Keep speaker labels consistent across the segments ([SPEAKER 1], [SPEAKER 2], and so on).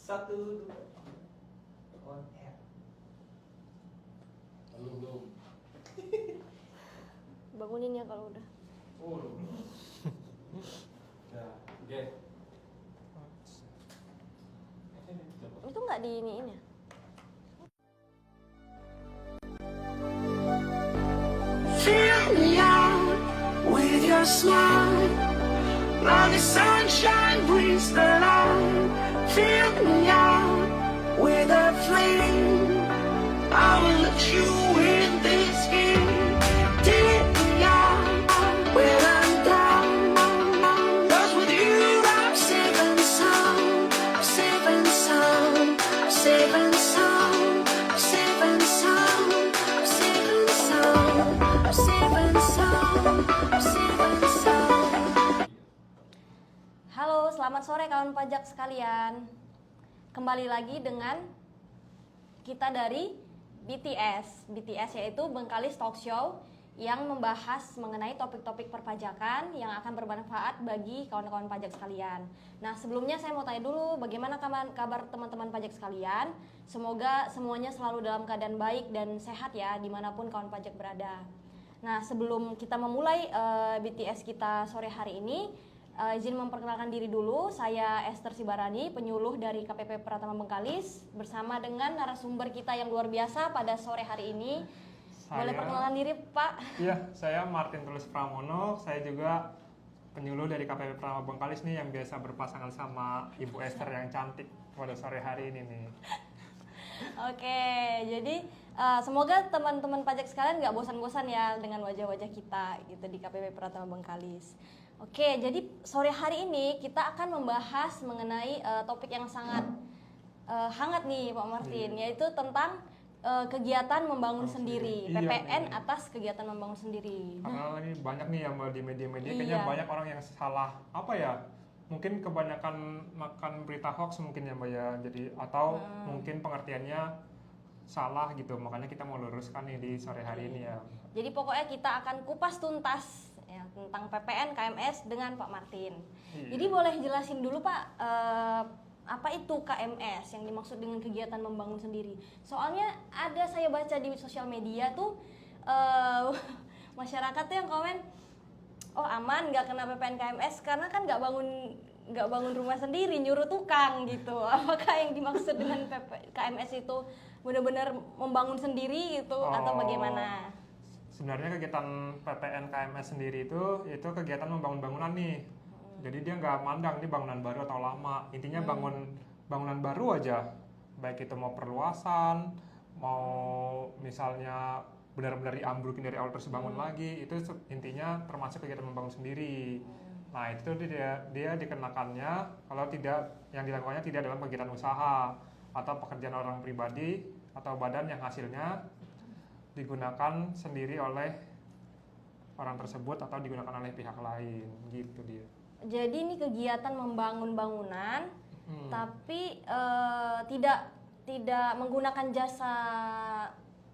[SPEAKER 1] Satu, dua. On air.
[SPEAKER 2] Belum.
[SPEAKER 3] Bangunin ya kalau udah.
[SPEAKER 2] Oh, belum. Ya, oke.
[SPEAKER 3] Itu nggak diiniin ya?
[SPEAKER 4] Fill me out with your smile. Now the sunshine brings the light. Fill me out with a flame. I will let you in this game. Take me out when I'm down. 'Cause with you I'm safe and sound. I'm safe and sound. I'm safe and sound. I'm safe and sound. I'm safe and sound. I'm safe and sound. I'm safe and sound.
[SPEAKER 3] Halo, selamat sore kawan pajak sekalian. Kembali lagi dengan kita dari BTS yaitu Bengkalis Talk Show yang membahas mengenai topik-topik perpajakan yang akan bermanfaat bagi kawan-kawan pajak sekalian. Nah, sebelumnya saya mau tanya dulu bagaimana kabar teman-teman pajak sekalian. Semoga semuanya selalu dalam keadaan baik dan sehat ya dimanapun kawan pajak berada. Nah, sebelum kita memulai BTS kita sore hari ini, izin memperkenalkan diri dulu. Saya Esther Sibarani, penyuluh dari KPP Pratama Bengkalis, bersama dengan narasumber kita yang luar biasa pada sore hari ini. Boleh perkenalan diri, Pak?
[SPEAKER 2] Iya, saya Martin Tulus Pramono. Saya juga penyuluh dari KPP Pratama Bengkalis nih yang biasa berpasangan sama Ibu Esther yang cantik pada sore hari ini nih.
[SPEAKER 3] Oke, jadi semoga teman-teman pajak sekalian nggak bosan-bosan ya dengan wajah-wajah kita gitu di KPP Pratama Bengkalis. Oke, jadi sore hari ini kita akan membahas mengenai topik yang sangat hangat nih Pak Martin, yaitu tentang kegiatan membangun sendiri,
[SPEAKER 2] Iya,
[SPEAKER 3] PPN
[SPEAKER 2] nih.
[SPEAKER 3] atas kegiatan membangun sendiri.
[SPEAKER 2] Karena ini banyak nih yang di media-media
[SPEAKER 3] Iya.
[SPEAKER 2] kayaknya banyak orang yang salah apa ya? Mungkin kebanyakan makan berita hoax mungkin ya Mbak ya. Jadi atau mungkin pengertiannya salah gitu. Makanya kita mau luruskan nih di sore hari ini ya.
[SPEAKER 3] Jadi pokoknya kita akan kupas tuntas ya, tentang PPN KMS dengan Pak Martin.
[SPEAKER 2] Iya.
[SPEAKER 3] Jadi boleh jelasin dulu Pak, apa itu KMS yang dimaksud dengan kegiatan membangun sendiri? Soalnya ada saya baca di sosial media tuh masyarakat tuh yang komen, oh aman nggak kena PPN KMS karena kan nggak bangun rumah sendiri, nyuruh tukang gitu. Apakah yang dimaksud dengan KMS itu benar-benar membangun sendiri gitu atau bagaimana?
[SPEAKER 2] Sebenarnya kegiatan PPN KMS sendiri itu kegiatan membangun bangunan nih. Jadi dia nggak mandang ini bangunan baru atau lama. Intinya bangunan baru aja. Baik itu mau perluasan, mau misalnya benar-benar diambrukin dari awal terus bangun lagi, itu intinya termasuk kegiatan membangun sendiri. Nah itu dia dikenakannya kalau tidak yang dilakukannya tidak dalam kegiatan usaha atau pekerjaan orang pribadi atau badan yang hasilnya digunakan sendiri oleh orang tersebut atau digunakan oleh pihak lain gitu dia.
[SPEAKER 3] Jadi ini kegiatan membangun bangunan, tapi tidak menggunakan jasa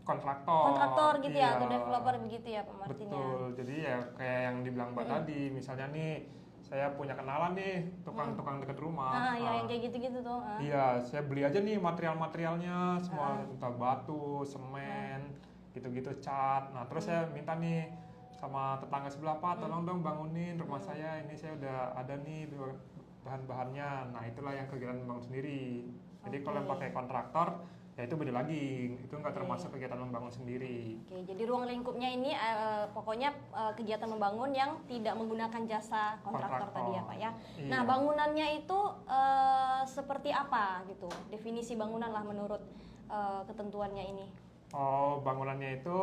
[SPEAKER 3] kontraktor gitu ya, atau developer begitu ya Pak Martin.
[SPEAKER 2] Betul, jadi ya kayak yang dibilang Mbak tadi, misalnya nih saya punya kenalan nih tukang dekat rumah.
[SPEAKER 3] Ya yang kayak gitu-gitu tuh.
[SPEAKER 2] Iya, saya beli aja nih materialnya semua, entah batu, semen, gitu-gitu cat. Nah terus saya minta nih sama tetangga sebelah, Pak tolong dong bangunin rumah saya, ini saya udah ada nih bahan-bahannya. Nah itulah yang kegiatan membangun sendiri. Jadi kalau yang pakai kontraktor ya itu beda lagi, itu nggak termasuk kegiatan membangun sendiri.
[SPEAKER 3] Oke, jadi ruang lingkupnya ini pokoknya kegiatan membangun yang tidak menggunakan jasa kontraktor tadi ya Pak ya.
[SPEAKER 2] Iya.
[SPEAKER 3] Nah bangunannya itu seperti apa gitu? Definisi bangunan lah menurut ketentuannya ini.
[SPEAKER 2] Oh, bangunannya itu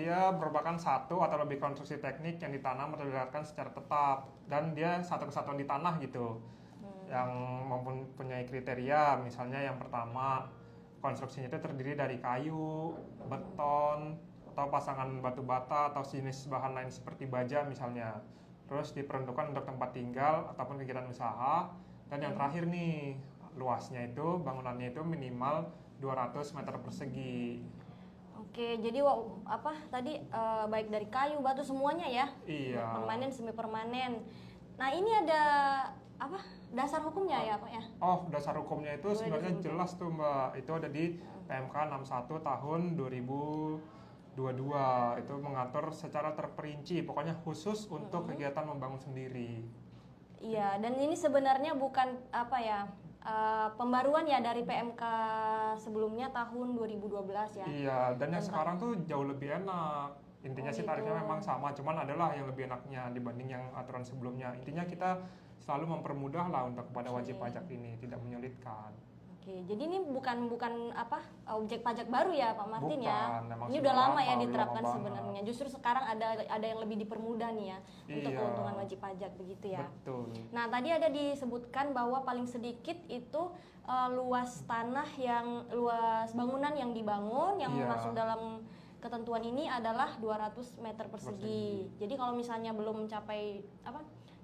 [SPEAKER 2] dia merupakan satu atau lebih konstruksi teknik yang ditanam atau diletakkan secara tetap, dan dia satu kesatuan di tanah gitu. Yang mempunyai kriteria, misalnya yang pertama konstruksinya itu terdiri dari kayu, beton, atau pasangan batu bata atau jenis bahan lain seperti baja misalnya. Terus diperuntukkan untuk tempat tinggal ataupun kegiatan usaha. Dan yang terakhir nih, luasnya itu bangunannya itu minimal 200 meter persegi.
[SPEAKER 3] Oke, jadi tadi baik dari kayu, batu semuanya ya?
[SPEAKER 2] Iya.
[SPEAKER 3] Permanen, semi permanen. Nah ini ada apa dasar hukumnya ya Pak ya?
[SPEAKER 2] Oh, dasar hukumnya itu
[SPEAKER 3] Boleh
[SPEAKER 2] sebenarnya
[SPEAKER 3] disebutkan.
[SPEAKER 2] jelas tuh Mbak. Itu ada di PMK 61 tahun 2022. Itu mengatur secara terperinci, pokoknya khusus untuk kegiatan membangun sendiri.
[SPEAKER 3] Iya, dan ini sebenarnya bukan apa ya pembaruan ya dari PMK sebelumnya tahun 2012 ya.
[SPEAKER 2] Iya, dan yang sekarang tuh jauh lebih enak. Intinya
[SPEAKER 3] Oh,
[SPEAKER 2] sih tarifnya
[SPEAKER 3] gitu.
[SPEAKER 2] memang sama, cuman adalah yang lebih enaknya dibanding yang aturan sebelumnya. Intinya kita selalu mempermudah lah untuk kepada wajib
[SPEAKER 3] Oke.
[SPEAKER 2] pajak ini, tidak menyulitkan.
[SPEAKER 3] Oke, jadi ini bukan apa objek pajak baru ya Pak Martin ya?
[SPEAKER 2] Bukan, memang
[SPEAKER 3] Ini
[SPEAKER 2] sudah
[SPEAKER 3] udah lama ya
[SPEAKER 2] lama,
[SPEAKER 3] diterapkan
[SPEAKER 2] udah lama
[SPEAKER 3] sebenarnya. Justru sekarang ada yang lebih dipermudah nih ya untuk
[SPEAKER 2] Iya.
[SPEAKER 3] keuntungan wajib pajak begitu ya.
[SPEAKER 2] Betul.
[SPEAKER 3] Nah, tadi ada disebutkan bahwa paling sedikit itu luas luas bangunan yang dibangun yang
[SPEAKER 2] Iya.
[SPEAKER 3] masuk dalam ketentuan ini adalah 200 meter persegi. Jadi kalau misalnya belum mencapai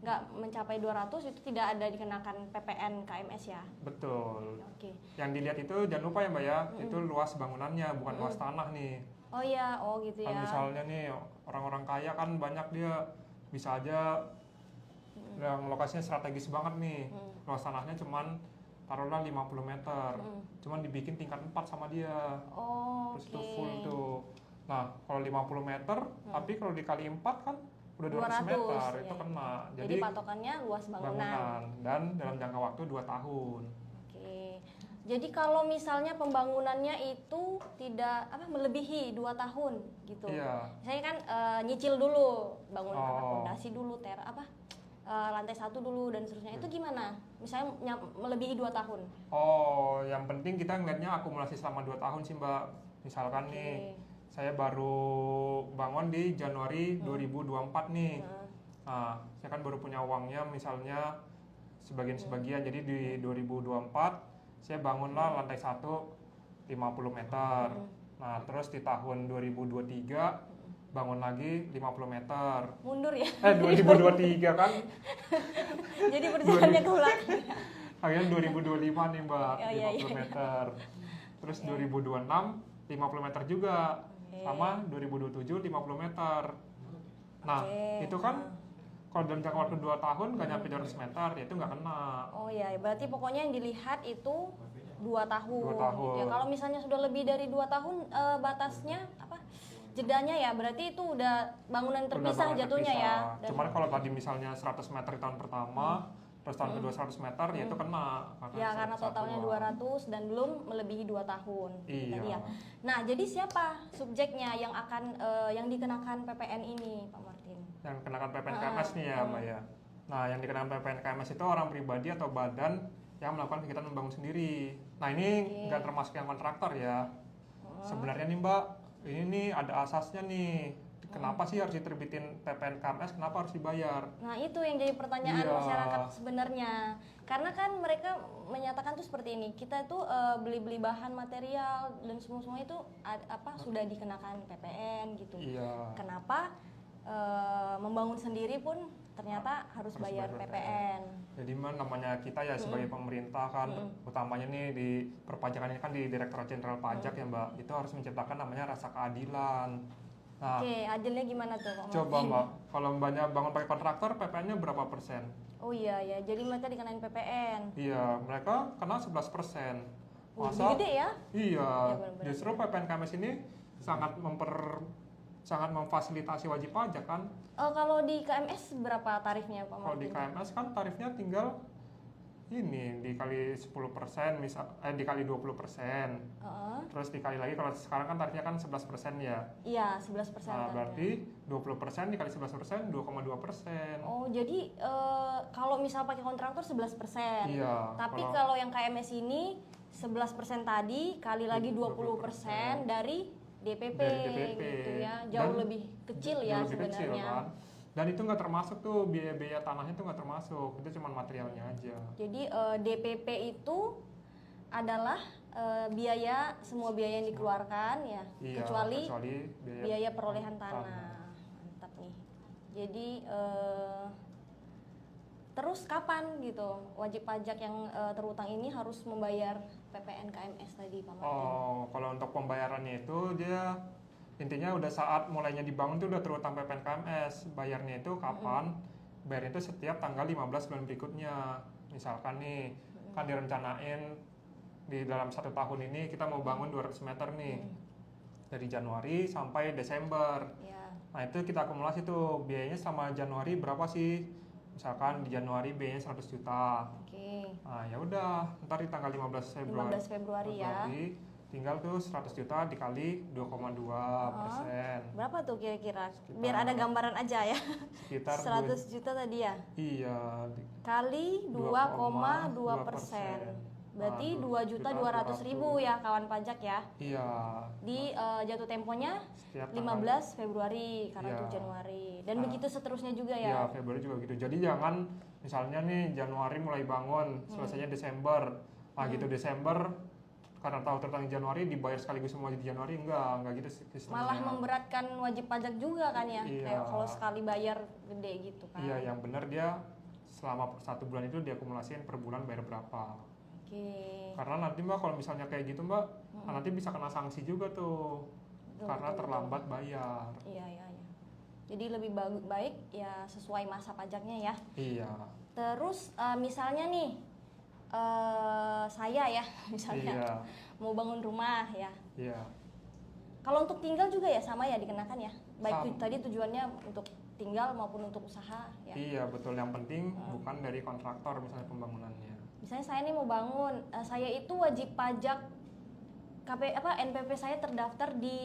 [SPEAKER 3] nggak mencapai 200 itu tidak ada dikenakan PPN KMS ya.
[SPEAKER 2] Betul.
[SPEAKER 3] Oke.
[SPEAKER 2] Yang dilihat itu jangan lupa ya Mbak ya, itu luas bangunannya bukan luas tanah nih.
[SPEAKER 3] Oh iya, oh gitu
[SPEAKER 2] Kan
[SPEAKER 3] ya.
[SPEAKER 2] misalnya nih orang-orang kaya kan banyak dia bisa aja yang lokasinya strategis banget nih. Luas tanahnya cuman taruhlah 50 meter. Cuman dibikin tingkat 4 sama dia.
[SPEAKER 3] Oh,
[SPEAKER 2] Terus itu
[SPEAKER 3] oke.
[SPEAKER 2] full tuh. Nah, kalau 50 meter, tapi kalau dikali 4 kan udah 200 meter, itu
[SPEAKER 3] ya.
[SPEAKER 2] kena.
[SPEAKER 3] Jadi patokannya luas bangunan.
[SPEAKER 2] bangunan dan dalam jangka waktu 2 tahun.
[SPEAKER 3] Oke. Jadi kalau misalnya pembangunannya itu tidak melebihi 2 tahun gitu.
[SPEAKER 2] Iya.
[SPEAKER 3] Saya kan nyicil dulu, bangun
[SPEAKER 2] Oh.
[SPEAKER 3] fondasi dulu, lantai 1 dulu dan seterusnya. Itu gimana? Misalnya melebihi 2 tahun.
[SPEAKER 2] Oh, yang penting kita ngeliatnya akumulasi selama 2 tahun sih Mbak. Misalkan nih, saya baru bangun di Januari 2024 nih. Nah, saya kan baru punya uangnya misalnya sebagian-sebagian. Jadi di 2024 saya bangunlah lantai 1 50 meter. Nah, terus di tahun 2023 bangun lagi 50 meter.
[SPEAKER 3] Mundur ya.
[SPEAKER 2] 2023 kan.
[SPEAKER 3] Jadi berjalannya ke belakang.
[SPEAKER 2] Akhirnya 2025 nih Mbak,
[SPEAKER 3] Oh, iya,
[SPEAKER 2] 50
[SPEAKER 3] iya.
[SPEAKER 2] meter. Terus 2026 50 meter juga.
[SPEAKER 3] Oke.
[SPEAKER 2] Sama 2027 50 meter. Nah,
[SPEAKER 3] Oke.
[SPEAKER 2] itu kan kalau dalam jangka waktu 2 tahun nggak nyampe 200 meter, ya itu nggak kena.
[SPEAKER 3] Oh iya, berarti pokoknya yang dilihat itu 2 tahun.
[SPEAKER 2] 2 tahun.
[SPEAKER 3] Ya kalau misalnya sudah lebih dari 2 tahun batasnya jedanya ya, berarti itu udah bangunan
[SPEAKER 2] Udah
[SPEAKER 3] terpisah
[SPEAKER 2] bangun
[SPEAKER 3] jatuhnya ya.
[SPEAKER 2] terpisah. Cuman kalau tadi misalnya 100 meter di tahun pertama, terus tahun kedua 100 meter, ya itu kena.
[SPEAKER 3] Ya karena totalnya
[SPEAKER 2] satuan.
[SPEAKER 3] 200 dan belum melebihi 2 tahun.
[SPEAKER 2] Iya.
[SPEAKER 3] Tadi ya. Nah, jadi siapa subjeknya yang akan yang dikenakan PPN ini, Pak Martin?
[SPEAKER 2] Yang kenakan PPN KMS nih ya Mbak ya. Nah, yang dikenakan PPN KMS itu orang pribadi atau badan yang melakukan kegiatan membangun sendiri. Nah, ini nggak termasuk yang kontraktor ya. Sebenarnya nih Mbak, ini nih ada asasnya nih. Kenapa sih harus diterbitin PPN KMS? Kenapa harus dibayar?
[SPEAKER 3] Nah, itu yang jadi pertanyaan
[SPEAKER 2] Iya.
[SPEAKER 3] masyarakat sebenarnya. Karena kan mereka menyatakan tuh seperti ini, kita tuh beli-beli bahan material dan semua itu sudah dikenakan PPN gitu.
[SPEAKER 2] Iya.
[SPEAKER 3] Kenapa membangun sendiri pun ternyata harus bayar PPN.
[SPEAKER 2] Jadi namanya kita ya sebagai pemerintah kan, utamanya nih di perpajakan ini kan di Direktorat Jenderal Pajak ya Mbak, itu harus menciptakan namanya rasa keadilan. Nah,
[SPEAKER 3] Oke, adilnya gimana tuh Pak Martin?
[SPEAKER 2] coba Mbak, kalau Mbaknya bangun pakai kontraktor, PPN-nya berapa persen?
[SPEAKER 3] Oh iya ya, jadi mereka dikenain PPN.
[SPEAKER 2] Iya, mereka kena 11%.
[SPEAKER 3] Lebih gede ya?
[SPEAKER 2] Iya,
[SPEAKER 3] Ya, benar-benar.
[SPEAKER 2] justru PPN KMS ini sangat memfasilitasi wajib pajak kan.
[SPEAKER 3] Kalau di KMS berapa tarifnya Pak Martin?
[SPEAKER 2] Kalau di KMS kan tarifnya tinggal ini dikali 10%, dikali 20%.
[SPEAKER 3] Heeh.
[SPEAKER 2] Terus dikali lagi, kalau sekarang kan tarifnya kan 11% ya.
[SPEAKER 3] Iya, 11%.
[SPEAKER 2] Nah,
[SPEAKER 3] tarifnya.
[SPEAKER 2] berarti 20% dikali 11%, 2,2%.
[SPEAKER 3] Oh, jadi kalau misal pakai kontraktor 11%.
[SPEAKER 2] Iya.
[SPEAKER 3] Tapi kalau yang KMS ini 11% tadi kali lagi 20% dari DPP,
[SPEAKER 2] Dari DPP.
[SPEAKER 3] gitu ya. Jauh
[SPEAKER 2] Dan
[SPEAKER 3] lebih kecil ya
[SPEAKER 2] jauh lebih kecil,
[SPEAKER 3] sebenarnya.
[SPEAKER 2] kan. Dan itu nggak termasuk tuh biaya-biaya tanahnya tuh nggak termasuk, itu cuma materialnya aja.
[SPEAKER 3] Jadi DPP itu adalah semua biaya yang dikeluarkan ya,
[SPEAKER 2] Iya,
[SPEAKER 3] kecuali
[SPEAKER 2] biaya,
[SPEAKER 3] biaya perolehan tanah. Mantap nih. Jadi terus kapan gitu wajib pajak yang terutang ini harus membayar PPN KMS tadi Pak Martin?
[SPEAKER 2] Oh, kalau untuk pembayarannya itu dia intinya udah saat mulainya dibangun tuh udah terutang PPN KMS. Bayarnya itu kapan? bayarnya itu setiap tanggal 15 bulan berikutnya. Misalkan nih, kan direncanain di dalam 1 tahun ini kita mau bangun 200 meter nih. Dari Januari sampai Desember.
[SPEAKER 3] Ya.
[SPEAKER 2] Nah itu kita akumulasi tuh biayanya selama Januari berapa sih? Misalkan di Januari biayanya 100 juta.
[SPEAKER 3] Oke.
[SPEAKER 2] Nah ya udah, ntar di tanggal 15 Februari,
[SPEAKER 3] 15 Februari ya.
[SPEAKER 2] tinggal tuh 100 juta dikali 2,2%.
[SPEAKER 3] Berapa tuh kira-kira? Biar ada gambaran aja ya.
[SPEAKER 2] Sekitar
[SPEAKER 3] 100 juta tadi ya.
[SPEAKER 2] Iya.
[SPEAKER 3] Kali 2,2%. Berarti 2.200.000 ya kawan pajak ya.
[SPEAKER 2] Iya.
[SPEAKER 3] Di jatuh temponya
[SPEAKER 2] Setiap
[SPEAKER 3] 15 Februari karena
[SPEAKER 2] Iya.
[SPEAKER 3] itu Januari. Dan
[SPEAKER 2] Nah,
[SPEAKER 3] begitu seterusnya juga
[SPEAKER 2] Iya,
[SPEAKER 3] ya.
[SPEAKER 2] Februari juga gitu. Jadi jangan misalnya nih Januari mulai bangun, selesainya Desember. Nah gitu Desember karena tahu tentang Januari dibayar sekaligus semua di Januari, enggak gitu sistemnya.
[SPEAKER 3] Malah memberatkan wajib pajak juga kan ya.
[SPEAKER 2] Iya.
[SPEAKER 3] Kayak kalau sekali bayar gede gitu kan.
[SPEAKER 2] Iya, yang benar dia selama 1 bulan itu diakumulasiin per bulan bayar berapa.
[SPEAKER 3] Oke.
[SPEAKER 2] Karena nanti Mbak kalau misalnya kayak gitu Mbak, nanti bisa kena sanksi juga tuh.
[SPEAKER 3] Betul,
[SPEAKER 2] karena
[SPEAKER 3] betul,
[SPEAKER 2] terlambat bayar.
[SPEAKER 3] Iya, iya, iya. Jadi lebih baik ya sesuai masa pajaknya ya.
[SPEAKER 2] Iya.
[SPEAKER 3] Terus misalnya nih saya ya misalnya
[SPEAKER 2] Iya.
[SPEAKER 3] mau bangun rumah ya.
[SPEAKER 2] Iya.
[SPEAKER 3] Kalau untuk tinggal juga ya sama ya dikenakan ya. Baik
[SPEAKER 2] Sama.
[SPEAKER 3] tadi tujuannya untuk tinggal maupun untuk usaha ya.
[SPEAKER 2] Iya, betul. Yang penting bukan dari kontraktor misalnya pembangunannya.
[SPEAKER 3] Misalnya saya nih mau bangun, saya itu wajib pajak NPWP saya terdaftar di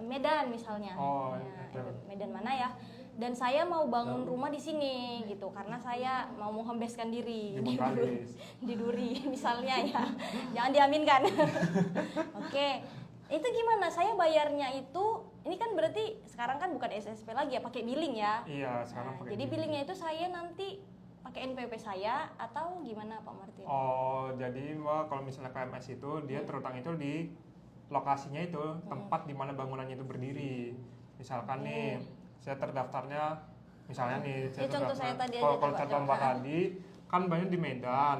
[SPEAKER 3] Medan misalnya.
[SPEAKER 2] Oh,
[SPEAKER 3] Nah,
[SPEAKER 2] itu.
[SPEAKER 3] Medan mana ya? Dan saya mau bangun rumah di sini gitu karena saya mau menghembeskan diri
[SPEAKER 2] Di Bengkalis.
[SPEAKER 3] di Duri misalnya ya. Jangan diaminkan. Oke. Itu gimana? Saya bayarnya itu ini kan berarti sekarang kan bukan SSP lagi ya, pakai billing ya.
[SPEAKER 2] Iya, sekarang
[SPEAKER 3] Nah,
[SPEAKER 2] pakai
[SPEAKER 3] jadi
[SPEAKER 2] billing.
[SPEAKER 3] billingnya itu saya nanti pakai NPWP saya atau gimana Pak Martin?
[SPEAKER 2] Oh, jadi Mbak kalau misalnya KMS itu dia terutang itu di lokasinya itu tempat di mana bangunannya itu berdiri. Misalkan nih, saya terdaftarnya misalnya nih
[SPEAKER 3] Ya, contoh saya tadi aja,
[SPEAKER 2] kalau
[SPEAKER 3] coba,
[SPEAKER 2] contoh
[SPEAKER 3] coba.
[SPEAKER 2] Mbak tadi kan banyak di Medan,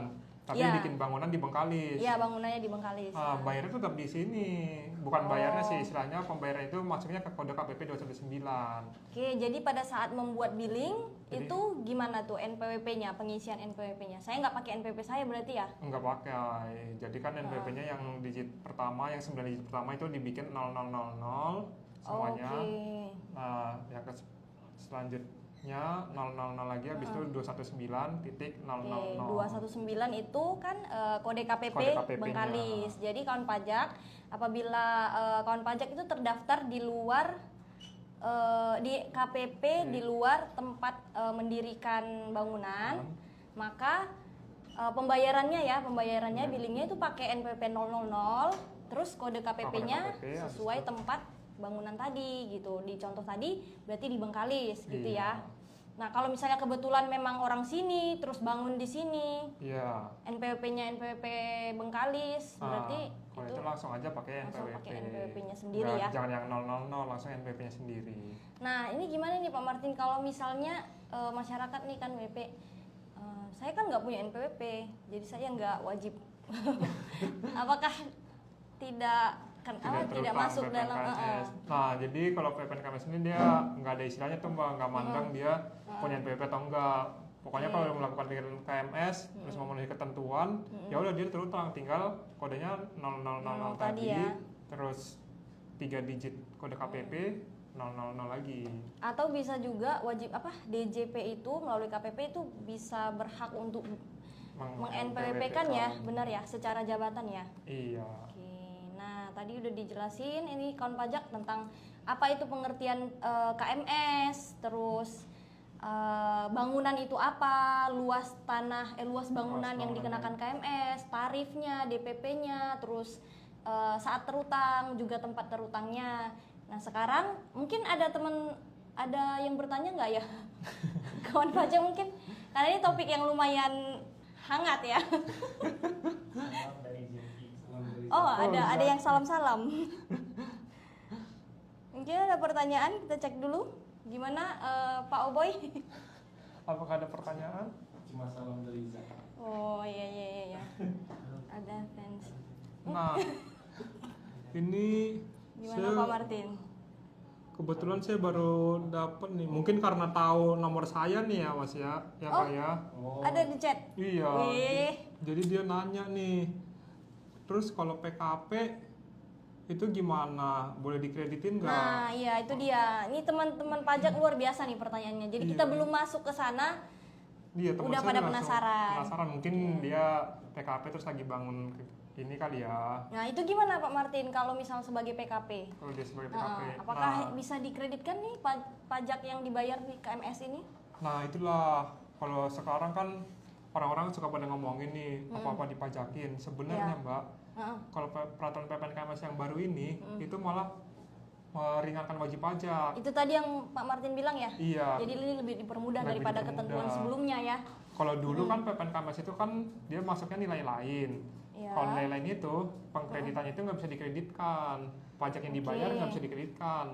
[SPEAKER 2] tapi
[SPEAKER 3] Iya.
[SPEAKER 2] bikin bangunan di Bengkalis.
[SPEAKER 3] Iya, bangunannya di Bengkalis.
[SPEAKER 2] Nah, bayarnya tetap di sini. Bukan
[SPEAKER 3] Oh.
[SPEAKER 2] bayarnya sih, istilahnya pembayaran itu masuknya ke kode KPP 219.
[SPEAKER 3] Oke, jadi pada saat membuat billing
[SPEAKER 2] Jadi-
[SPEAKER 3] itu gimana tuh NPWP-nya, pengisian NPWP-nya? Saya nggak pakai NPWP saya berarti ya?
[SPEAKER 2] Enggak pakai. Jadi kan NPWP-nya yang digit pertama, yang 9 digit pertama itu dibikin 0000 semuanya.
[SPEAKER 3] Oke.
[SPEAKER 2] Nah, yang selanjutnya 000 lagi, habis itu 219.000.
[SPEAKER 3] Oke, 219 itu kan kode KPP
[SPEAKER 2] Kode KPP-nya.
[SPEAKER 3] Bengkalis. Jadi kawan pajak, apabila kawan pajak itu terdaftar di luar di KPP di luar tempat mendirikan bangunan, maka pembayarannya billingnya itu pakai NPWP 000, terus kode KPP-nya
[SPEAKER 2] KPP, habis
[SPEAKER 3] sesuai
[SPEAKER 2] itu.
[SPEAKER 3] tempat bangunan tadi gitu. Di contoh tadi berarti di Bengkalis gitu ya.
[SPEAKER 2] Iya.
[SPEAKER 3] Nah, kalau misalnya kebetulan memang orang sini terus bangun di sini,
[SPEAKER 2] Iya.
[SPEAKER 3] NPWP-nya NPWP Bengkalis, berarti
[SPEAKER 2] Kalau
[SPEAKER 3] itu
[SPEAKER 2] itu langsung aja pakai
[SPEAKER 3] langsung
[SPEAKER 2] NPWP.
[SPEAKER 3] pakai NPWP-nya sendiri ya.
[SPEAKER 2] Jangan yang 000, langsung NPWP-nya sendiri.
[SPEAKER 3] Nah, ini gimana nih Pak Martin kalau misalnya masyarakat nih kan WP, saya kan nggak punya NPWP, jadi saya nggak wajib. Apakah tidak tidak
[SPEAKER 2] terutang
[SPEAKER 3] masuk dalam
[SPEAKER 2] PPNKMS. Nah, jadi kalau PPNKMS ini dia nggak ada istilahnya tuh Mbak, nggak mandang dia punya NPWP atau enggak. Pokoknya kalau udah melakukan kegiatan KMS terus memenuhi ketentuan, ya udah dia terutang, tinggal kodenya 000
[SPEAKER 3] tadi
[SPEAKER 2] tadi,
[SPEAKER 3] ya.
[SPEAKER 2] terus 3 digit kode KPP 000 lagi.
[SPEAKER 3] Atau bisa juga wajib DJP itu melalui KPP itu bisa berhak untuk meng-NPWP-kan ya, benar ya, secara jabatan ya.
[SPEAKER 2] Iya.
[SPEAKER 3] Oke, nah tadi udah dijelasin ini kawan pajak tentang apa itu pengertian KMS, terus bangunan itu apa, luas bangunan yang dikenakan KMS, tarifnya, DPP-nya, terus saat terutang juga tempat terutangnya. Nah sekarang mungkin ada yang bertanya nggak ya kawan pajak mungkin, karena ini topik yang lumayan hangat ya.
[SPEAKER 1] Salam dari Jeki.
[SPEAKER 3] Oh, ada yang salam-salam. Mungkin ada pertanyaan, kita cek dulu. Gimana Pak Oboy?
[SPEAKER 2] Apakah ada pertanyaan?
[SPEAKER 1] Cuma salam dari Zak.
[SPEAKER 3] Oh, iya. Ada fans.
[SPEAKER 2] Nah, ini
[SPEAKER 3] Gimana Pak Martin?
[SPEAKER 2] Kebetulan saya baru dapet nih. Mungkin karena tahu nomor saya nih ya Mas ya, ya
[SPEAKER 3] Oh.
[SPEAKER 2] Kak ya.
[SPEAKER 1] Oh.
[SPEAKER 3] Ada di chat.
[SPEAKER 2] Iya.
[SPEAKER 3] Wih.
[SPEAKER 2] Jadi dia nanya nih. Terus kalau PKP itu gimana? Boleh dikreditin nggak?
[SPEAKER 3] Nah, iya itu dia. Ini teman-teman pajak luar biasa nih pertanyaannya. Jadi kita
[SPEAKER 2] Iya.
[SPEAKER 3] belum masuk ke sana.
[SPEAKER 2] Iya, teman
[SPEAKER 3] Udah
[SPEAKER 2] saya
[SPEAKER 3] pada
[SPEAKER 2] langsung
[SPEAKER 3] penasaran.
[SPEAKER 2] Penasaran, mungkin dia PKP terus lagi bangun ini kali ya.
[SPEAKER 3] Nah, itu gimana Pak Martin kalau misal sebagai PKP?
[SPEAKER 2] Kalau dia sebagai PKP.
[SPEAKER 3] Apakah
[SPEAKER 2] Nah,
[SPEAKER 3] bisa dikreditkan nih pajak yang dibayar di KMS ini?
[SPEAKER 2] nah itulah kalau sekarang kan orang-orang suka pada ngomongin nih apa-apa dipajakin. Sebenarnya
[SPEAKER 3] Iya.
[SPEAKER 2] Mbak,
[SPEAKER 3] Heeh.
[SPEAKER 2] kalau peraturan PPNKMS yang baru ini itu malah meringankan wajib pajak.
[SPEAKER 3] Itu tadi yang Pak Martin bilang ya?
[SPEAKER 2] Iya.
[SPEAKER 3] Jadi ini lebih dipermudah
[SPEAKER 2] Lebih
[SPEAKER 3] daripada
[SPEAKER 2] dipermudah.
[SPEAKER 3] ketentuan sebelumnya ya.
[SPEAKER 2] Kalau dulu kan PPNKMS itu kan dia masuknya nilai lain.
[SPEAKER 3] Iya.
[SPEAKER 2] Kalau nilai lain itu pengkreditannya itu nggak bisa dikreditkan, pajak yang dibayar
[SPEAKER 3] Oke.
[SPEAKER 2] nggak bisa dikreditkan.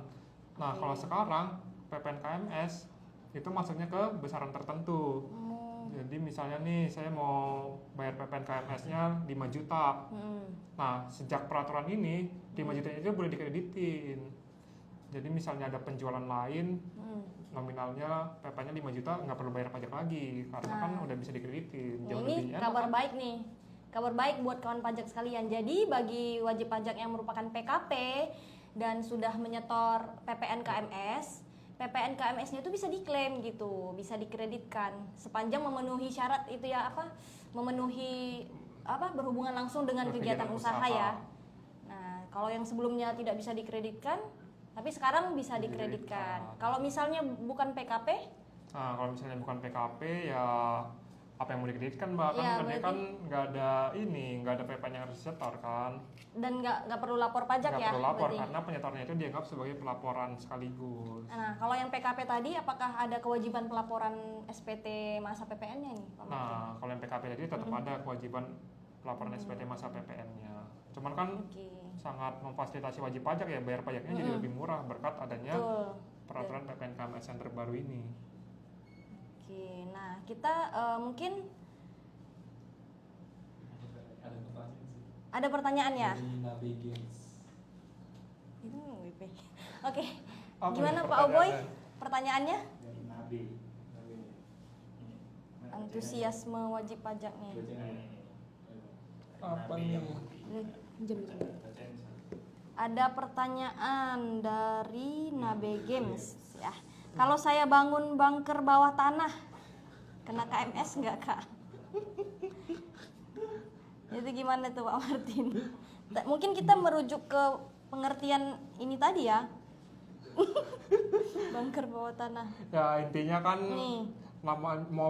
[SPEAKER 2] Nah kalau sekarang PPNKMS itu masuknya ke besaran tertentu. Jadi misalnya nih saya mau bayar PPNKMS-nya 5 juta. Nah sejak peraturan ini 5 juta itu boleh dikreditin. Jadi misalnya ada penjualan lain nominalnya PP-nya 5 juta nggak perlu bayar pajak lagi karena kan udah bisa dikreditin.
[SPEAKER 3] Nah,
[SPEAKER 2] Jauh
[SPEAKER 3] ini
[SPEAKER 2] lebih enak
[SPEAKER 3] kabar
[SPEAKER 2] kan?
[SPEAKER 3] baik nih. Kabar baik buat kawan pajak sekalian. Jadi bagi wajib pajak yang merupakan PKP dan sudah menyetor PPN KMS, PPN KMS-nya itu bisa diklaim gitu, bisa dikreditkan sepanjang memenuhi syarat itu ya apa? Memenuhi apa? Berhubungan langsung dengan kegiatan usaha ya. Nah, kalau yang sebelumnya tidak bisa dikreditkan, tapi sekarang bisa dikreditkan. Kalau misalnya bukan PKP,
[SPEAKER 2] Nah, kalau misalnya bukan PKP ya apa yang mau dikreditkan Mbak? Kan
[SPEAKER 3] Ya,
[SPEAKER 2] dia
[SPEAKER 3] berarti-
[SPEAKER 2] kan nggak ada nggak ada PP yang harus disetor kan?
[SPEAKER 3] dan nggak perlu lapor pajak
[SPEAKER 2] Nggak
[SPEAKER 3] ya.
[SPEAKER 2] perlu lapor
[SPEAKER 3] berarti.
[SPEAKER 2] karena penyetornya itu dianggap sebagai pelaporan sekaligus.
[SPEAKER 3] Nah, kalau yang PKP tadi, apakah ada kewajiban pelaporan SPT masa PPN-nya nih, Pak Martin?
[SPEAKER 2] Nah, kalau yang PKP tadi tetap ada kewajiban pelaporan SPT masa PPN-nya. Cuman kan
[SPEAKER 3] Oke,
[SPEAKER 2] sangat memfasilitasi wajib pajak ya, bayar pajaknya jadi lebih murah berkat adanya
[SPEAKER 3] betul.
[SPEAKER 2] peraturan PPN KMS yang terbaru ini.
[SPEAKER 3] Oke, nah kita mungkin
[SPEAKER 1] Ada pertanyaan sih.
[SPEAKER 3] ada pertanyaan ya?
[SPEAKER 1] Dari Nabi Games.
[SPEAKER 3] Itu WP. Oke,
[SPEAKER 2] Apa
[SPEAKER 3] gimana
[SPEAKER 2] nih
[SPEAKER 3] Pak Oboy?
[SPEAKER 2] pertanyaannya?
[SPEAKER 3] Pertanyaannya?
[SPEAKER 1] Dari Nabi.
[SPEAKER 3] Antusiasme wajib pajak nih.
[SPEAKER 2] Apa nih?
[SPEAKER 3] Ada pertanyaan dari Nabe Games ya. Kalau saya bangun bunker bawah tanah, kena KMS nggak Kak? Itu gimana tuh Pak Martin? Mungkin kita merujuk ke pengertian ini tadi ya. Bunker bawah tanah.
[SPEAKER 2] Ya intinya kan
[SPEAKER 3] Nih,
[SPEAKER 2] mau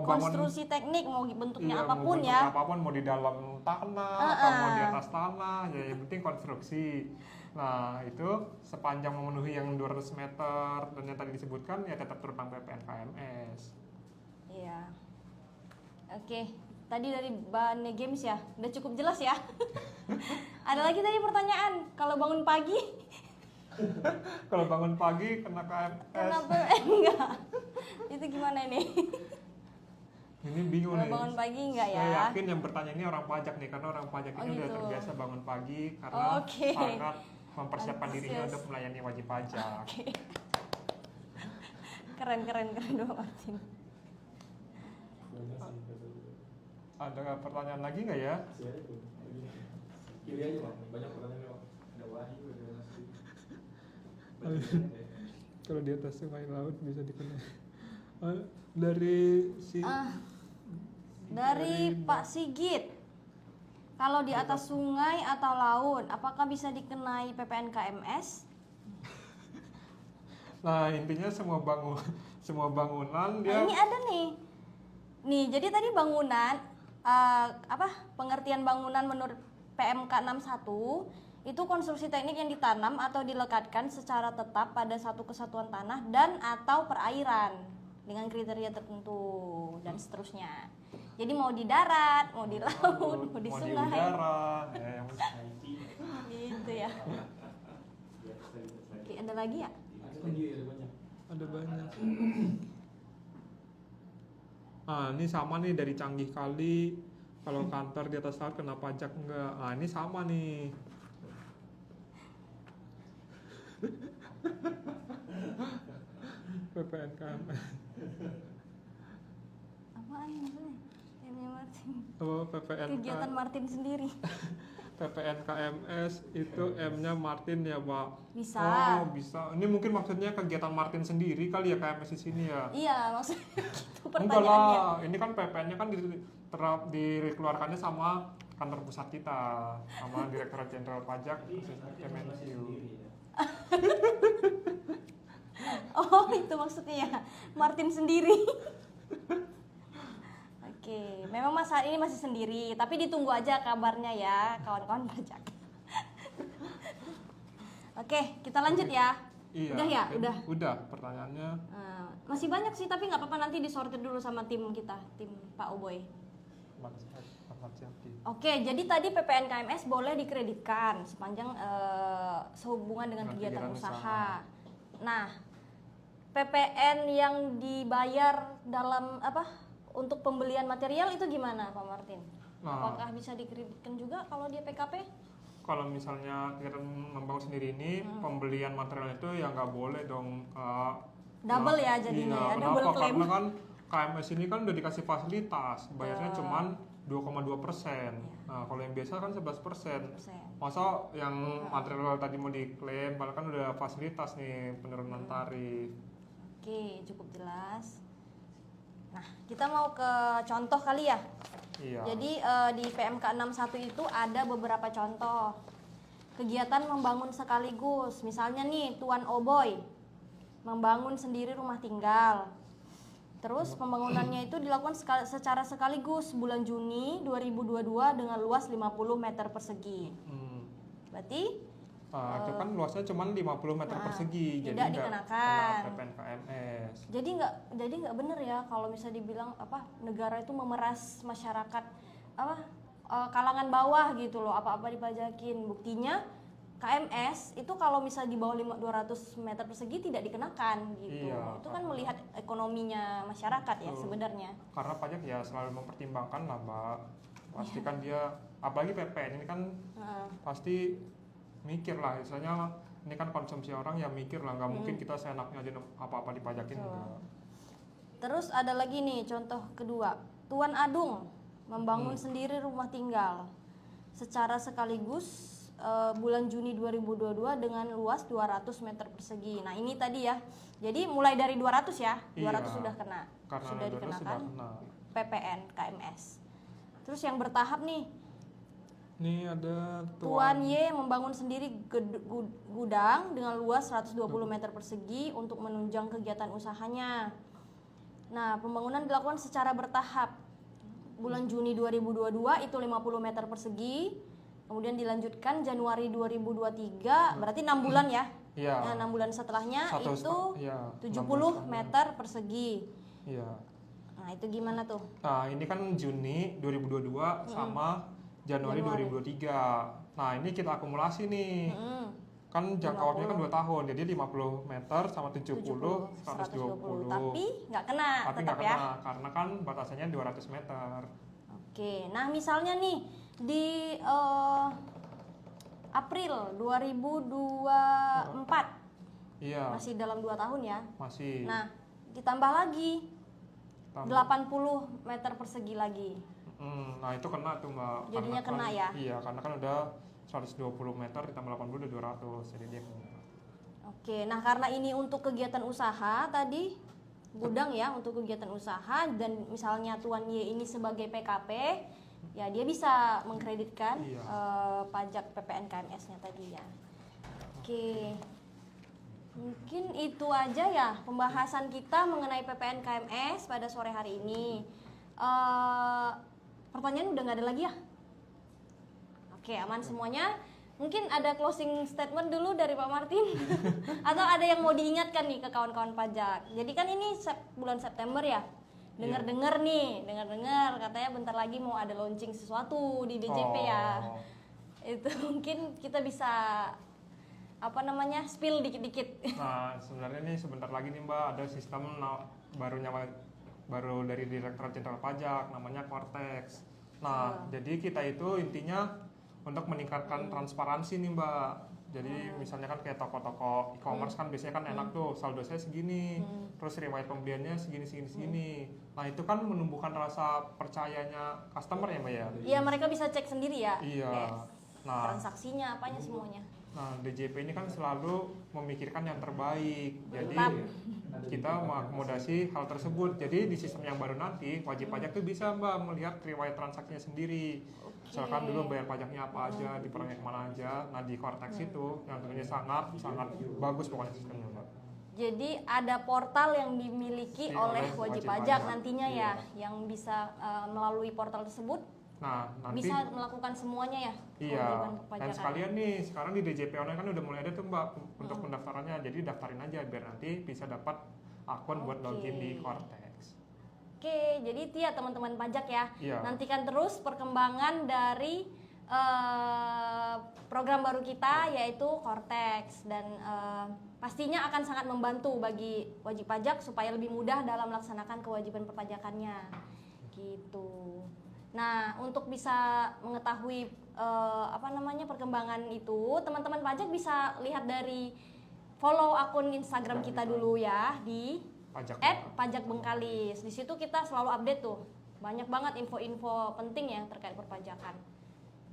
[SPEAKER 2] bangun
[SPEAKER 3] konstruksi teknik mau bentuknya
[SPEAKER 2] iya,
[SPEAKER 3] apapun
[SPEAKER 2] mau
[SPEAKER 3] ya.
[SPEAKER 2] bentuknya apapun, mau di dalam tanah atau mau di atas tanah, ya yang penting konstruksi. Nah itu sepanjang memenuhi yang 200 meter dan yang tadi disebutkan ya tetap terbang PPN KMS.
[SPEAKER 3] Iya. Oke, tadi dari Bane Games ya, udah cukup jelas ya. Ada lagi tadi pertanyaan, kalau bangun pagi
[SPEAKER 2] Kalau bangun pagi kena KMS,
[SPEAKER 3] kenapa enggak? Itu gimana ini?
[SPEAKER 2] ini bingung
[SPEAKER 3] Kalau
[SPEAKER 2] nih.
[SPEAKER 3] bangun pagi enggak ya?
[SPEAKER 2] Saya yakin yang bertanya ini orang pajak nih, karena orang pajak
[SPEAKER 3] Oh,
[SPEAKER 2] ini udah
[SPEAKER 3] gitu.
[SPEAKER 2] terbiasa bangun pagi karena
[SPEAKER 3] Oke.
[SPEAKER 2] sangat mempersiapkan dirinya
[SPEAKER 3] Antusias.
[SPEAKER 2] untuk melayani wajib pajak.
[SPEAKER 3] Oke. Keren Pak Martin.
[SPEAKER 1] Banyak sih.
[SPEAKER 2] Ada pertanyaan lagi nggak ya?
[SPEAKER 1] Masih ada tuh. Pilih aja Bang. Banyak pertanyaan Bang. Ada Wahyu, ada Nasri.
[SPEAKER 2] Kalau di atas sungai laut bisa dikenal. Dari si
[SPEAKER 3] Dari Pak Sigit. Kalau di atas sungai atau laut, apakah bisa dikenai PPN KMS?
[SPEAKER 2] Nah intinya semua bangunan
[SPEAKER 3] Nah,
[SPEAKER 2] dia
[SPEAKER 3] ini ada nih. Nih, jadi tadi bangunan pengertian bangunan menurut PMK 61 itu konstruksi teknik yang ditanam atau dilekatkan secara tetap pada satu kesatuan tanah dan atau perairan dengan kriteria tertentu dan seterusnya. Jadi mau di darat, mau di laut, mau di
[SPEAKER 2] mau di
[SPEAKER 3] sungai.
[SPEAKER 2] udara, ya, yang
[SPEAKER 3] Gitu ya. Oke, ada lagi ya?
[SPEAKER 1] Ada banyak.
[SPEAKER 2] ada banyak. Ini sama nih dari Canggih Kali. Kalau kantor di atas laut kena pajak enggak? Ini sama nih. PPN KMS.
[SPEAKER 3] Apaan maksudnya? M-nya Martin.
[SPEAKER 2] Oh, PPN
[SPEAKER 3] Kegiatan Martin sendiri.
[SPEAKER 2] PPN KMS itu M-nya Martin ya, Pak.
[SPEAKER 3] Bisa.
[SPEAKER 2] Oh, bisa. Ini mungkin maksudnya kegiatan Martin sendiri kali ya KMS di sini ya.
[SPEAKER 3] Iya, maksudnya gitu
[SPEAKER 2] Enggak
[SPEAKER 3] pertanyaannya.
[SPEAKER 2] lah, ini kan PPN-nya kan dikeluarkannya sama kantor pusat kita, sama Direktorat Jenderal Pajak Kemenq.
[SPEAKER 3] Oh, itu maksudnya ya. Martin sendiri. Oke, memang saat ini masih sendiri, tapi ditunggu aja kabarnya ya, kawan-kawan pajak. Oke, kita lanjut ya.
[SPEAKER 2] Iya.
[SPEAKER 3] Udah ya, udah.
[SPEAKER 2] Udah, pertanyaannya.
[SPEAKER 3] Masih banyak sih, tapi nggak apa-apa, nanti disortir dulu sama tim kita, tim Pak Oboy. Oke, jadi tadi PPN KMS boleh dikreditkan sepanjang sehubungan dengan kegiatan usaha. Nah, PPN yang dibayar dalam untuk pembelian material itu gimana, Pak Martin?
[SPEAKER 2] Nah,
[SPEAKER 3] Apakah bisa dikreditkan juga kalau dia PKP?
[SPEAKER 2] kalau misalnya kegiatan membangun sendiri ini, pembelian material itu ya nggak boleh dong.
[SPEAKER 3] Double ya jadinya ya, double
[SPEAKER 2] kenapa?
[SPEAKER 3] claim.
[SPEAKER 2] Karena kan KMS ini kan udah dikasih fasilitas, bayarnya cuman 2,2%. Nah, kalau yang biasa kan 11%. Masa yang material tadi mau diklaim, padahal kan udah fasilitas nih penurunan tarif.
[SPEAKER 3] Oke, cukup jelas. Nah, kita mau ke contoh kali ya.
[SPEAKER 2] Iya.
[SPEAKER 3] Jadi di PMK 61 itu ada beberapa contoh kegiatan membangun sekaligus. Misalnya nih, Tuan Oboy membangun sendiri rumah tinggal. Terus pembangunannya itu dilakukan secara sekaligus bulan Juni 2022 dengan luas 50 meter persegi. Berarti
[SPEAKER 2] itu kan luasnya cuma 50 meter persegi, jadi
[SPEAKER 3] tidak
[SPEAKER 2] nggak
[SPEAKER 3] dikenakan
[SPEAKER 2] kena PPN KMS.
[SPEAKER 3] Jadi nggak bener ya kalau misalnya dibilang negara itu memeras masyarakat kalangan bawah gitu loh, apa-apa dipajakin. Buktinya KMS itu kalau misalnya di bawah 200 meter persegi tidak dikenakan gitu.
[SPEAKER 2] Iya,
[SPEAKER 3] Itu kan melihat ekonominya masyarakat ya sebenarnya.
[SPEAKER 2] Karena pajak ya selalu mempertimbangkan lah, Mbak. Pasti kan dia, apalagi PPN ini kan pasti mikir lah, misalnya ini kan konsumsi orang ya mikir lah, nggak mungkin kita seenaknya aja apa-apa dipajakin.
[SPEAKER 3] Terus ada lagi nih contoh kedua, Tuan Adung membangun sendiri rumah tinggal secara sekaligus bulan Juni 2022 dengan luas 200 meter persegi. Nah ini tadi ya, jadi mulai dari 200 ya, 200 sudah kena,
[SPEAKER 2] karena
[SPEAKER 3] sudah dikenakan
[SPEAKER 2] sudah kena.
[SPEAKER 3] PPN KMS. Terus yang bertahap nih,
[SPEAKER 2] ini ada
[SPEAKER 3] Tuan Y membangun sendiri gudang dengan luas 120 meter persegi untuk menunjang kegiatan usahanya. Nah, pembangunan dilakukan secara bertahap. Bulan Juni 2022 itu 50 meter persegi, kemudian dilanjutkan Januari 2023, berarti 6 bulan ya.
[SPEAKER 2] Iya.
[SPEAKER 3] Nah, 6 bulan setelahnya itu 70
[SPEAKER 2] bulan
[SPEAKER 3] meter persegi.
[SPEAKER 2] Iya.
[SPEAKER 3] Nah, itu gimana tuh?
[SPEAKER 2] Nah, ini kan Juni 2022 sama Januari 2023. Nah, ini kita akumulasi nih. Kan jangka waktunya kan 2 tahun, jadi 50 meter sama 70, 120.
[SPEAKER 3] Tapi nggak kena,
[SPEAKER 2] Tapi
[SPEAKER 3] tetap
[SPEAKER 2] nggak
[SPEAKER 3] ya.
[SPEAKER 2] kena, karena kan batasannya 200 meter.
[SPEAKER 3] Oke, nah misalnya nih di April 2024,
[SPEAKER 2] Iya,
[SPEAKER 3] masih dalam 2 tahun ya.
[SPEAKER 2] masih.
[SPEAKER 3] Nah, ditambah lagi
[SPEAKER 2] Tambah.
[SPEAKER 3] 80 meter persegi lagi.
[SPEAKER 2] Nah, itu kena tuh, Mbak.
[SPEAKER 3] Jadinya
[SPEAKER 2] Karena
[SPEAKER 3] kena
[SPEAKER 2] kan-
[SPEAKER 3] ya?
[SPEAKER 2] Iya, karena kan udah 120 meter ditambah 80 udah 200, jadi dia kena.
[SPEAKER 3] Oke, nah karena ini untuk kegiatan usaha tadi, gudang ya untuk kegiatan usaha, dan misalnya Tuan Y ini sebagai PKP, ya dia bisa mengkreditkan
[SPEAKER 2] Iya.
[SPEAKER 3] pajak PPN KMS-nya tadi ya. Oke, mungkin itu aja ya pembahasan kita mengenai PPN KMS pada sore hari ini. Pertanyaan udah nggak ada lagi ya? Oke, aman semuanya. Mungkin ada closing statement dulu dari Pak Martin atau ada yang mau diingatkan nih ke kawan-kawan pajak. Jadi kan ini bulan September ya. Dengar-dengar katanya bentar lagi mau ada launching sesuatu di DJP ya. Itu mungkin kita bisa spill dikit-dikit.
[SPEAKER 2] Nah, sebenarnya nih sebentar lagi nih, Mbak, ada sistem baru dari Direktorat Jenderal Pajak namanya Cortex. Nah, jadi kita itu intinya untuk meningkatkan transparansi nih, Mbak. Jadi misalnya kan kayak toko-toko e-commerce kan biasanya kan enak tuh saldo saya segini, terus riwayat pembeliannya segini. Nah itu kan menumbuhkan rasa percayanya customer ya Mbak ya.
[SPEAKER 3] Iya, mereka bisa cek sendiri ya.
[SPEAKER 2] Iya.
[SPEAKER 3] Yes.
[SPEAKER 2] Nah,
[SPEAKER 3] Transaksinya apanya semuanya.
[SPEAKER 2] DJP ini kan selalu memikirkan yang terbaik. Jadi
[SPEAKER 3] Mantap.
[SPEAKER 2] kita mengakomodasi hal tersebut. Jadi di sistem yang baru nanti wajib pajak tuh bisa Mbak melihat riwayat transaksinya sendiri. Misalkan dulu bayar pajaknya apa aja, diperoleh kemana aja. Nah di Cortex itu yang tentunya sangat bagus pokoknya sistemnya Mbak.
[SPEAKER 3] Jadi ada portal yang dimiliki oleh wajib pajak nantinya ya,
[SPEAKER 2] Iya.
[SPEAKER 3] yang bisa melalui portal tersebut
[SPEAKER 2] Nah nanti
[SPEAKER 3] bisa melakukan semuanya ya.
[SPEAKER 2] iya.
[SPEAKER 3] kewajiban
[SPEAKER 2] Dan
[SPEAKER 3] perpajakan.
[SPEAKER 2] sekalian nih sekarang di DJP online kan udah mulai ada tuh Mbak untuk pendaftarannya. Jadi daftarin aja biar nanti bisa dapat akun buat
[SPEAKER 3] Oke.
[SPEAKER 2] login di Cortex.
[SPEAKER 3] Oke, jadi itu ya teman-teman pajak ya.
[SPEAKER 2] Iya.
[SPEAKER 3] Nantikan terus perkembangan dari program baru kita yaitu Cortex dan pastinya akan sangat membantu bagi wajib pajak supaya lebih mudah dalam melaksanakan kewajiban perpajakannya. Gitu. Nah, untuk bisa mengetahui perkembangan itu, teman-teman pajak bisa lihat dari follow akun Instagram kita dulu ya di
[SPEAKER 2] Pajak.
[SPEAKER 3] @pajakbengkalis. Di situ kita selalu update tuh. Banyak banget info-info penting ya terkait perpajakan.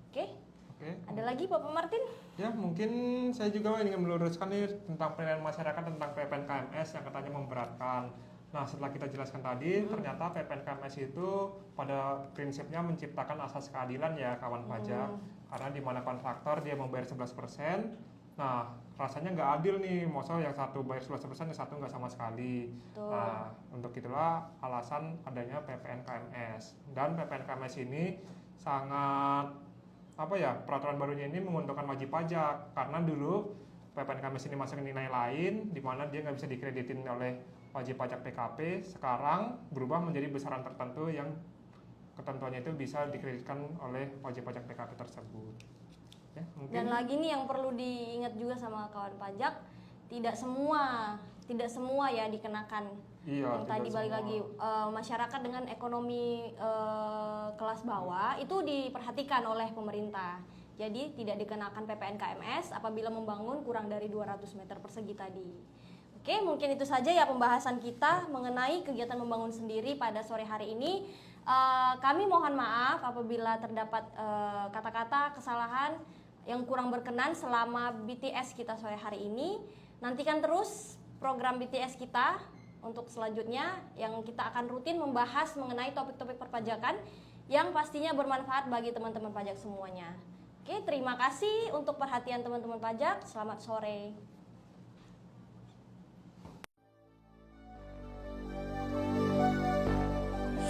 [SPEAKER 3] Oke?
[SPEAKER 2] Oke.
[SPEAKER 3] Ada lagi Bapak Martin?
[SPEAKER 2] Ya mungkin saya juga ingin meluruskan nih tentang penilaian masyarakat tentang PPN KMS yang katanya memberatkan. Nah setelah kita jelaskan tadi, ternyata PPN KMS itu pada prinsipnya menciptakan asas keadilan ya kawan pajak. Karena di mana kontraktor dia membayar 11%. Nah rasanya nggak adil nih, maksudnya yang satu bayar 11%, yang satu nggak sama sekali.
[SPEAKER 3] Betul.
[SPEAKER 2] Nah untuk itulah alasan adanya PPN KMS. Dan PPN KMS ini sangat peraturan barunya ini menguntungkan wajib pajak karena dulu PPN KMS ini masuk nilai lain di mana dia nggak bisa dikreditin oleh wajib pajak PKP, sekarang berubah menjadi besaran tertentu yang ketentuannya itu bisa dikreditkan oleh wajib pajak PKP tersebut. Ya, mungkin.
[SPEAKER 3] Dan lagi nih yang perlu diingat juga sama kawan pajak, tidak semua ya dikenakan.
[SPEAKER 2] Iya,
[SPEAKER 3] Yang
[SPEAKER 2] tidak
[SPEAKER 3] tadi balik
[SPEAKER 2] semua.
[SPEAKER 3] lagi masyarakat dengan ekonomi kelas bawah itu diperhatikan oleh pemerintah. Jadi tidak dikenakan PPN KMS apabila membangun kurang dari 200 meter persegi tadi. Oke, mungkin itu saja ya pembahasan kita mengenai kegiatan membangun sendiri pada sore hari ini. Kami mohon maaf apabila terdapat kata-kata kesalahan yang kurang berkenan selama BTS kita sore hari ini. Nantikan terus program BTS kita untuk selanjutnya yang kita akan rutin membahas mengenai topik-topik perpajakan yang pastinya bermanfaat bagi teman-teman pajak semuanya. Oke, terima kasih untuk perhatian teman-teman pajak. Selamat sore.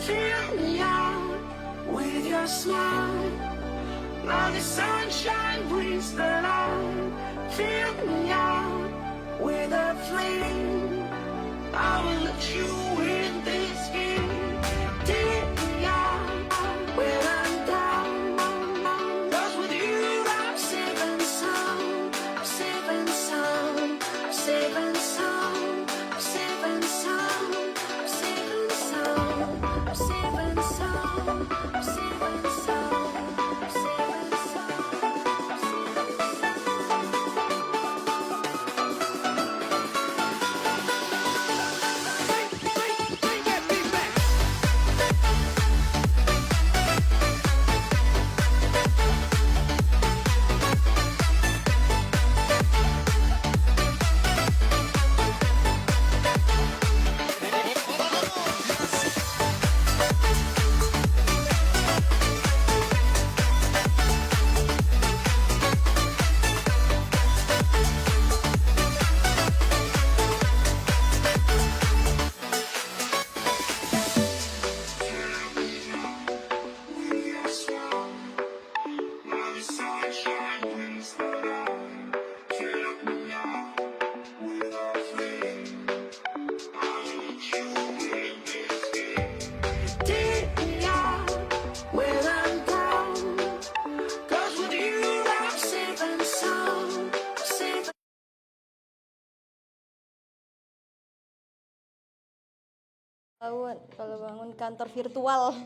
[SPEAKER 4] Fill me out with your smile. Now the sunshine brings the light. Fill me out with a flame. I will let you in this game. Take me out when I'm down. 'Cause with you I'm safe and sound. I'm safe and sound. I'm safe and sound. I'm safe and sound. I'm safe and sound. I'm safe and sound. I'm safe and sound. I'm safe and
[SPEAKER 3] Kalau bangun kantor virtual